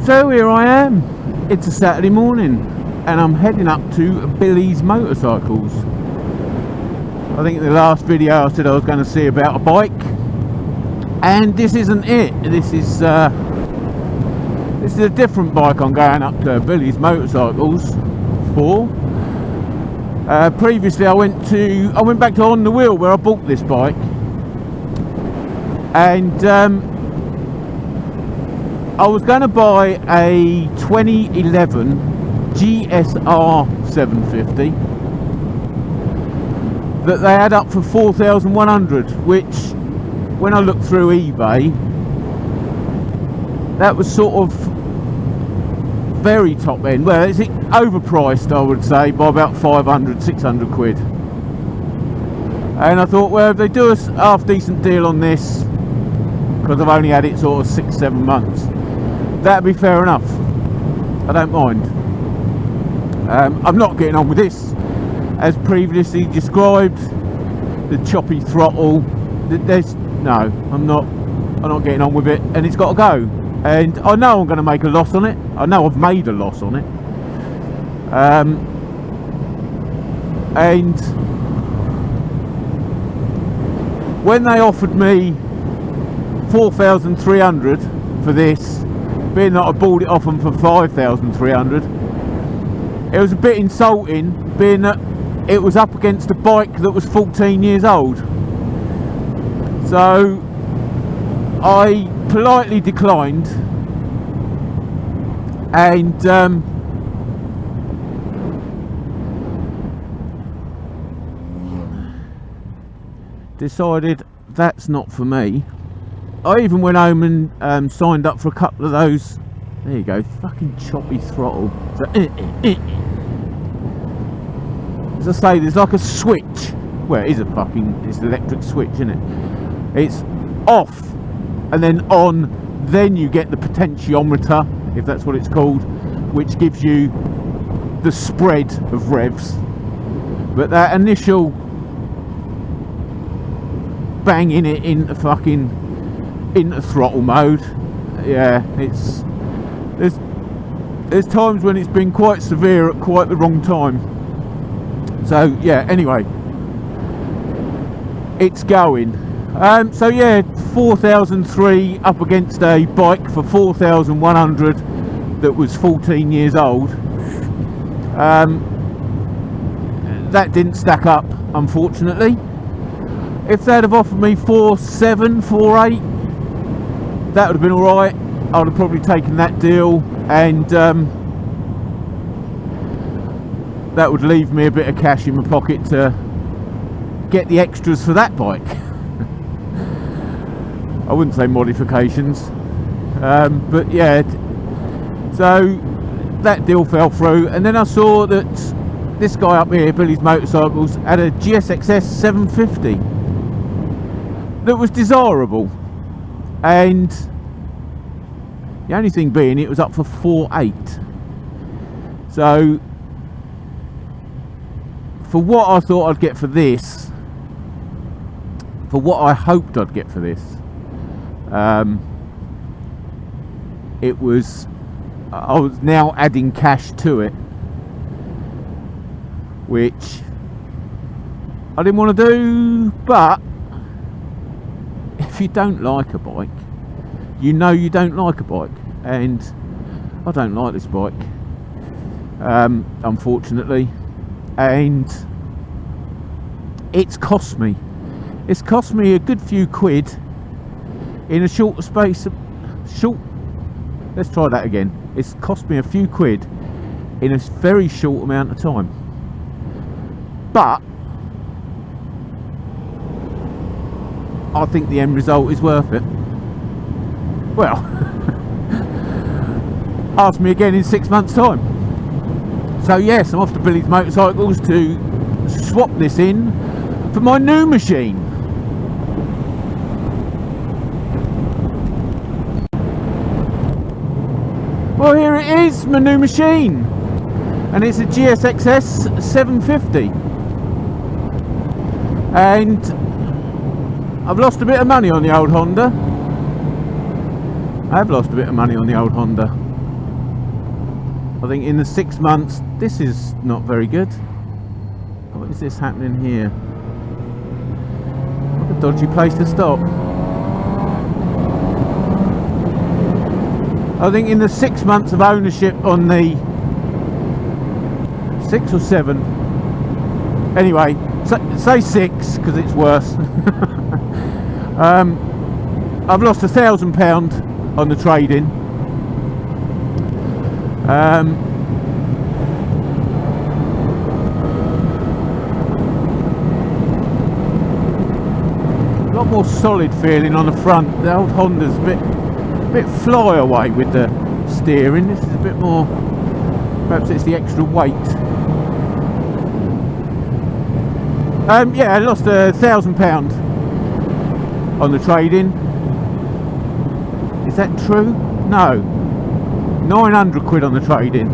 So here I am. It's a Saturday morning and I'm heading up to Billy's Motorcycles. I think in the last video I said I was going to see about a bike, and this isn't it. This is a different bike I'm going up to Billy's Motorcycles for. Previously I went back to On the Wheel where I bought this bike, and I was going to buy a 2011 GSR 750 that they had up for 4,100, which when I looked through eBay, that was sort of very top end. Well, it's overpriced, I would say, by about 500, 600 quid. And I thought, well, if they do a half decent deal on this, because I've only had it sort of 6-7 months, that'd be fair enough. I don't mind. I'm not getting on with this, as previously described. The choppy throttle. I'm not getting on with it, and it's got to go. And I know I'm going to make a loss on it. I know I've made a loss on it. And when they offered me 4,300 for this, being that I bought it off them for 5,300, it was a bit insulting, being that it was up against a bike that was 14 years old. So I politely declined, and decided that's not for me. I even went home and signed up for a couple of those. There you go, fucking choppy throttle. So, as I say, there's like a switch. Well, it's an electric switch, isn't it? It's off and then on, then you get the potentiometer, if that's what it's called, which gives you the spread of revs. But that initial banging it into throttle mode, yeah, there's times when it's been quite severe at quite the wrong time. So yeah, anyway, it's going. So yeah, 4,003 up against a bike for 4,100 that was 14 years old. That didn't stack up, unfortunately. If they'd have offered me 4,700, 4,800, that would have been alright. I would have probably taken that deal, and that would leave me a bit of cash in my pocket to get the extras for that bike. I wouldn't say modifications, but yeah, so that deal fell through. And then I saw that this guy up here, Billy's Motorcycles, had a GSXS 750 that was desirable, and the only thing being it was up for 4,800. So for what I thought I'd get for this, for what I hoped I'd get for this, I was now adding cash to it, which I didn't want to do. But if you don't like a bike, you know you don't like a bike, and I don't like this bike, unfortunately, and it's cost me a good few quid in a short space of let's try that again. It's cost me a few quid in a very short amount of time, but I think the end result is worth it. Well, ask me again in 6 months' time. So yes, I'm off to Billy's Motorcycles to swap this in for my new machine. Well, here it is, my new machine, and it's a GSXS 750, and I've lost a bit of money on the old Honda. I have lost a bit of money on the old Honda. I think in the 6 months, this is not very good. What is this happening here? What a dodgy place to stop. I think in the 6 months of ownership on the 6 or 7, anyway, say 6 because it's worse. I've lost £1,000 on the trade-in. A lot more solid feeling on the front. The old Honda's a bit fly away with the steering. This is a bit more, perhaps it's the extra weight. Yeah, I lost £1,000 on the trade-in. Is that true? No, 900 quid on the trade-in.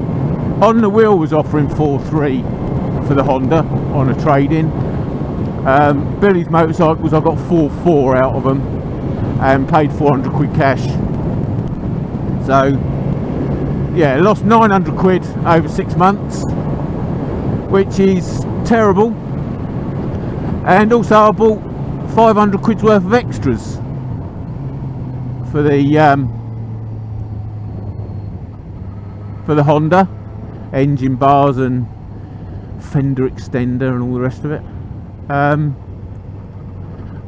On the Wheel was offering 4.3 for the Honda on a trade-in. Billy's motorcycles, I got 4.4 out of them and paid 400 quid cash. So yeah, lost 900 quid over 6 months, which is terrible. And also I bought 500 quid's worth of extras for the Honda, engine bars and fender extender and all the rest of it.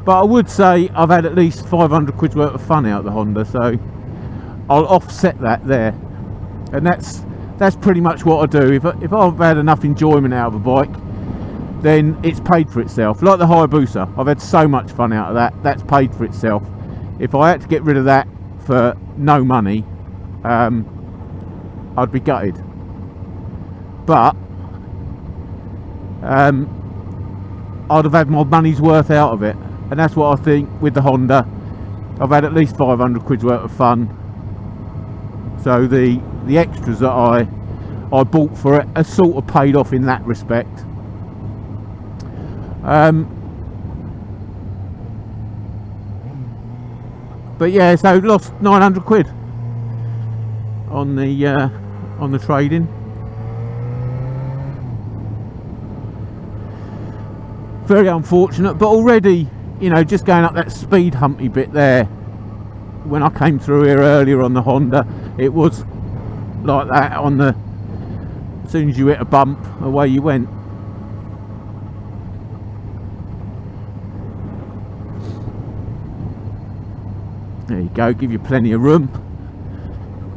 But I would say I've had at least 500 quid's worth of fun out of the Honda, so I'll offset that there. And that's pretty much what I do. If I've had enough enjoyment out of a bike, then it's paid for itself. Like the Hayabusa, I've had so much fun out of that. That's paid for itself. If I had to get rid of that for no money, I'd be gutted. But I'd have had my money's worth out of it, and that's what I think with the Honda. I've had at least 500 quid's worth of fun. So the extras that I bought for it are sort of paid off in that respect. But yeah, so lost 900 quid on the trade-in. Very unfortunate, but already, you know, just going up that speed humpy bit there, when I came through here earlier on the Honda, it was like that on the, as soon as you hit a bump, away you went. There you go, give you plenty of room.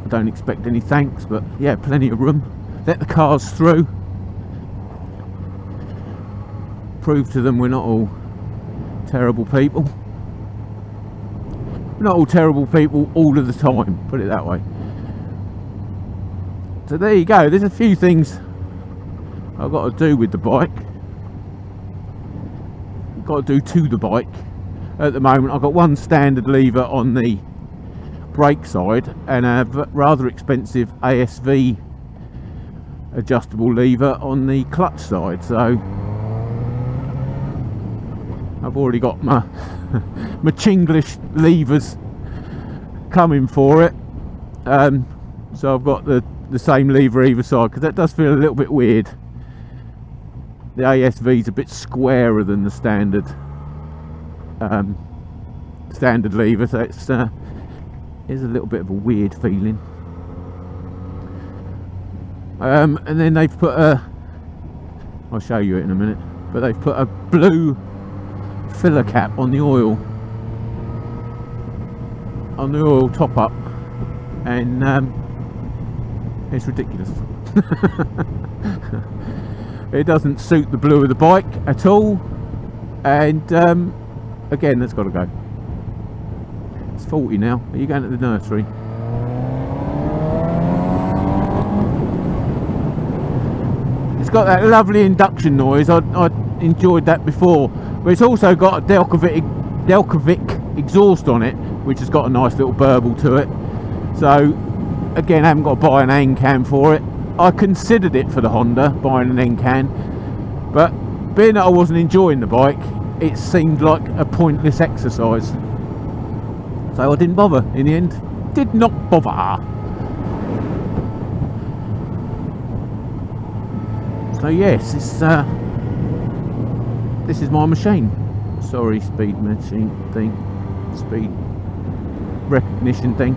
I don't expect any thanks, but yeah, plenty of room. Let the cars through. Prove to them we're not all terrible people. We're not all terrible people all of the time, put it that way. So there you go, there's a few things I've got to do with the bike. I've got to do to the bike. At the moment I've got one standard lever on the brake side and a rather expensive ASV adjustable lever on the clutch side, so I've already got my my Chinglish levers coming for it. So I've got the same lever either side, because that does feel a little bit weird. The ASV is a bit squarer than the standard lever, so it's a little bit of a weird feeling. And then they've put I'll show you it in a minute, but they've put a blue filler cap on the oil top up, and it's ridiculous. It doesn't suit the blue of the bike at all, and again, that's got to go. It's 40 now. Are you going to the nursery? It's got that lovely induction noise. I enjoyed that before, but it's also got a Delcovic exhaust on it, which has got a nice little burble to it. So again, I haven't got to buy an N-can for it. I considered it for the Honda, buying an N-can, but being that I wasn't enjoying the bike, it seemed like a pointless exercise, so I didn't bother in the end. Did not bother. So yes, this is my machine. Sorry, speed machine thing, speed recognition thing.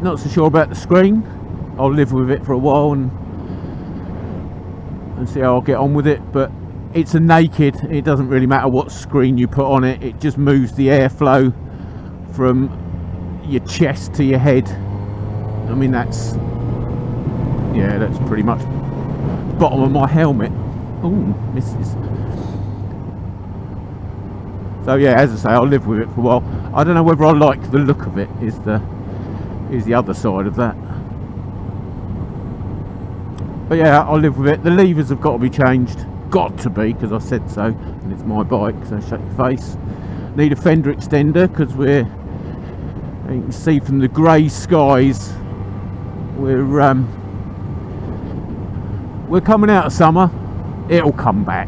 Not so sure about the screen. I'll live with it for a while and see how I'll get on with it, but it's a naked, it doesn't really matter what screen you put on it, it just moves the airflow from your chest to your head. I mean, that's pretty much bottom of my helmet. Ooh, misses. So yeah, as I say, I'll live with it for a while. I don't know whether I like the look of it, is the other side of that. But yeah, I'll live with it. The levers have got to be changed. Got to be, because I said so, and it's my bike, so shut your face. Need a fender extender, because you can see from the grey skies, we're coming out of summer. It'll come back.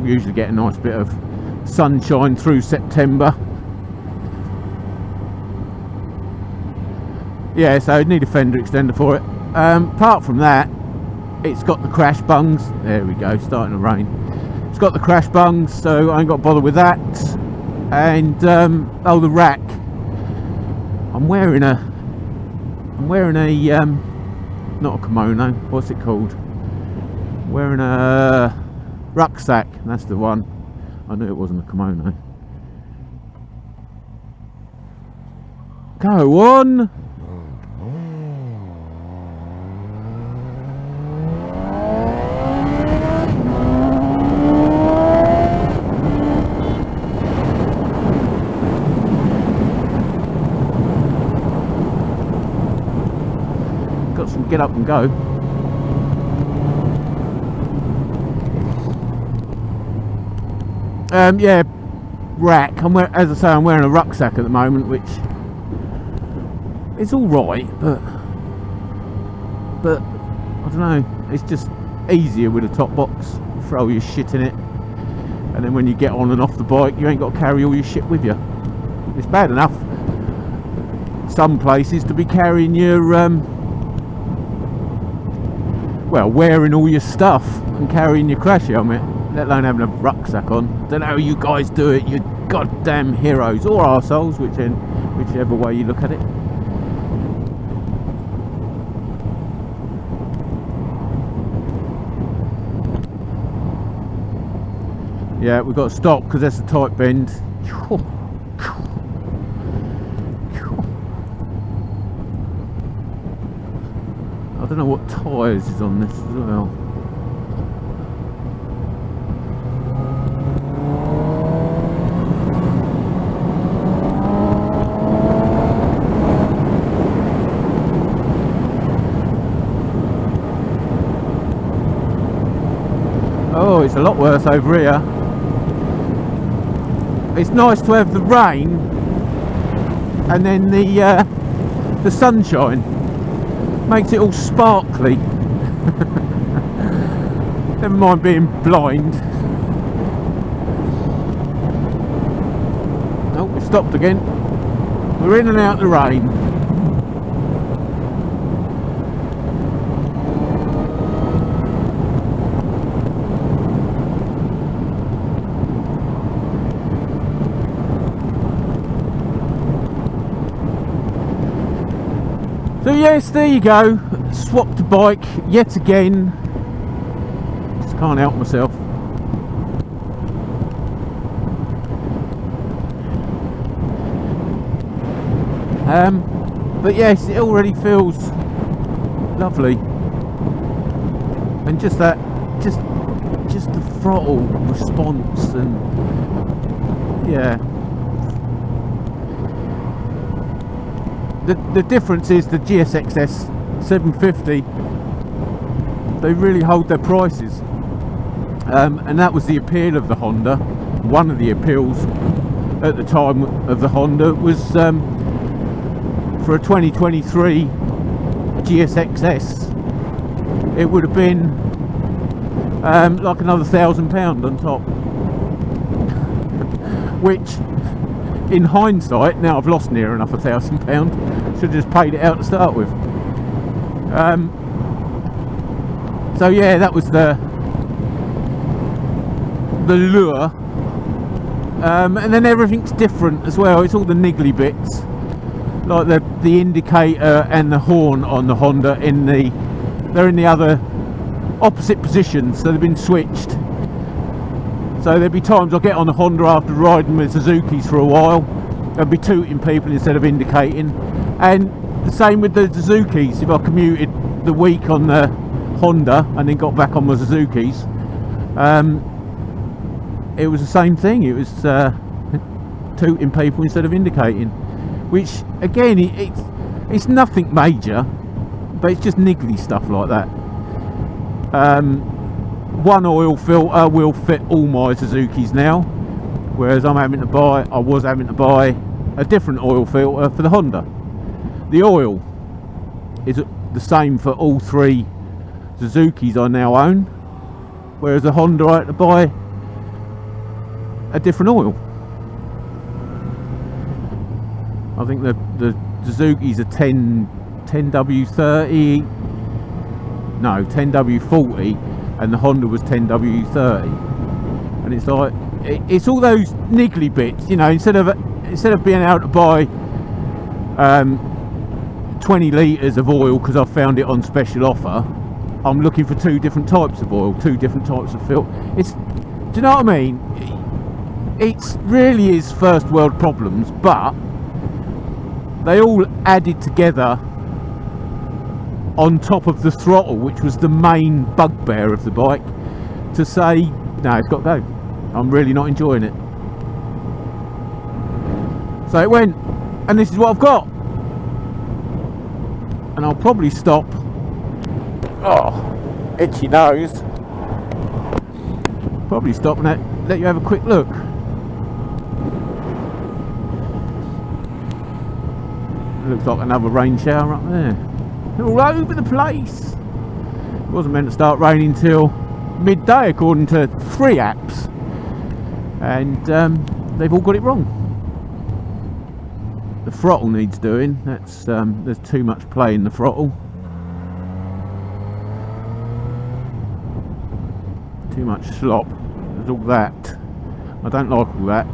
We usually get a nice bit of sunshine through September. Yeah, so I need a fender extender for it. Apart from that, it's got the crash bungs. There we go, starting to rain. It's got the crash bungs, so I ain't got to bother with that. And oh, the rack. I'm wearing a not a kimono. What's it called? Wearing a rucksack. That's the one. I knew it wasn't a kimono. Go on. Got some get up and go. Yeah, rack. As I say, I'm wearing a rucksack at the moment, which is all right, but I don't know. It's just easier with a top box. You throw your shit in it, and then when you get on and off the bike, you ain't got to carry all your shit with you. It's bad enough some places to be carrying your well, wearing all your stuff and carrying your crash helmet, let alone having a rucksack on. Don't know how you guys do it, you goddamn heroes, or arseholes, whichever way you look at it. Yeah, we've got to stop because that's a tight bend. I don't know what tyres is on this as well. Oh, it's a lot worse over here. It's nice to have the rain and then the sunshine. Makes it all sparkly. Never mind being blind. Oh, we stopped again. We're in and out the rain. So yes, there you go. Swapped a bike yet again. Just can't help myself. But yes, it already feels lovely. And just that, just the throttle response, and yeah. The difference is the GSXS 750, they really hold their prices, and that was the appeal of the Honda. One of the appeals at the time of the Honda was for a 2023 GSXS, it would have been like another £1,000 on top, which in hindsight, now I've lost near enough £1,000, should have just paid it out to start with. So yeah, that was the lure. And then everything's different as well. It's all the niggly bits, like the indicator and the horn on the Honda they're in the other opposite positions, so they've been switched. So there'll be times I'll get on the Honda after riding with Suzuki's for a while, I'll be tooting people instead of indicating. And the same with the Suzuki's. If I commuted the week on the Honda and then got back on my Suzuki's, it was the same thing. It was tooting people instead of indicating, which again, it's nothing major, but it's just niggly stuff like that. One oil filter will fit all my Suzuki's now, whereas I was having to buy a different oil filter for the Honda. The oil is the same for all 3 Suzuki's I now own, whereas the Honda I had to buy a different oil. I think the Suzuki's are 10W30, no, 10W40, and the Honda was 10W30. And it's like, it's all those niggly bits, you know. Instead of being able to buy 20 litres of oil because I found it on special offer, I'm looking for 2 different types of oil, 2 different types of filter. Do you know what I mean? It really is first world problems, but they all added together on top of the throttle, which was the main bugbear of the bike, to say, no, it's got to go. I'm really not enjoying it. So it went, and this is what I've got. And I'll probably stop. Oh, itchy nose. Probably stop and let you have a quick look. Looks like another rain shower up there. All over the place. It wasn't meant to start raining till midday according to 3 apps, and they've all got it wrong. The throttle needs doing. That's there's too much play in the throttle. Too much slop. There's all that. I don't like all that.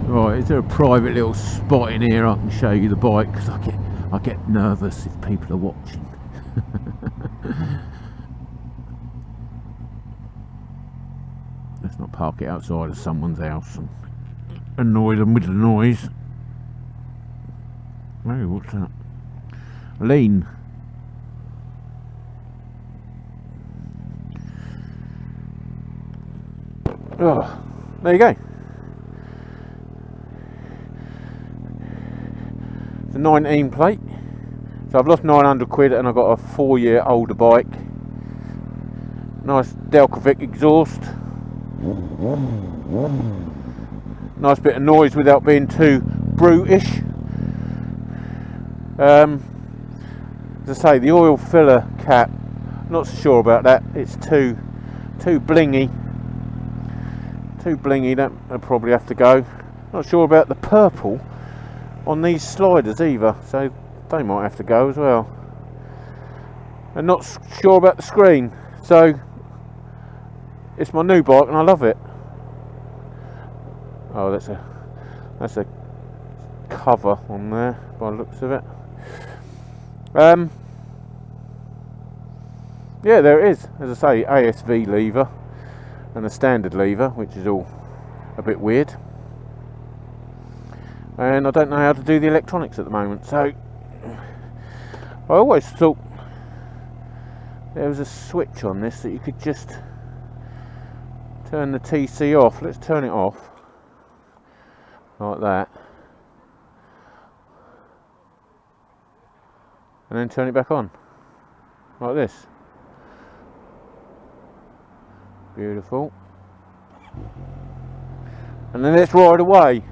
Right, is there a private little spot in here I can show you the bike? Because I get nervous if people are watching. Let's not park it outside of someone's house and annoy them with the noise. Oh, what's that? Lean. Oh, there you go. It's a 19 plate. So I've lost 900 quid and I've got a 4-year older bike. Nice Delcovic exhaust. Nice bit of noise without being too brutish. As I say, the oil filler cap, not so sure about that. It's too blingy. Too blingy, that'll probably have to go. Not sure about the purple on these sliders either, so they might have to go as well. And not sure about the screen, so it's my new bike and I love it. Oh, that's a cover on there by the looks of it. Yeah, there it is. As I say, ASV lever and a standard lever, which is all a bit weird. And I don't know how to do the electronics at the moment, so I always thought there was a switch on this that you could just turn the TC off. Let's turn it off like that, and then turn it back on like this. Beautiful. And then let's ride away.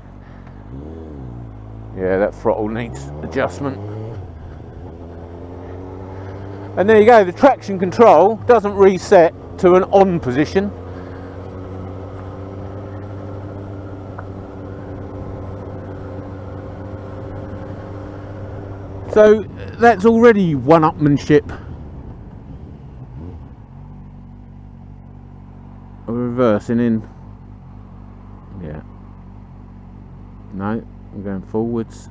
Yeah, that throttle needs adjustment. And there you go, the traction control doesn't reset to an on position. So that's already one-upmanship. Reversing in. Yeah. No, I'm going forwards.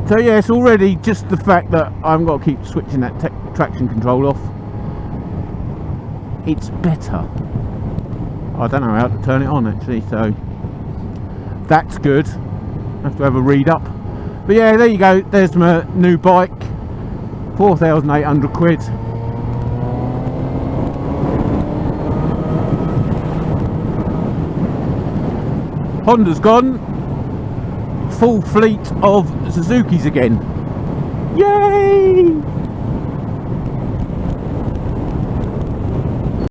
So yeah, it's already just the fact that I've got to keep switching that traction control off. It's better. I don't know how to turn it on actually, so that's good. I have to have a read up. But yeah, there you go. There's my new bike. 4,800 quid. Honda's gone. Full fleet of Suzukis again. Yay!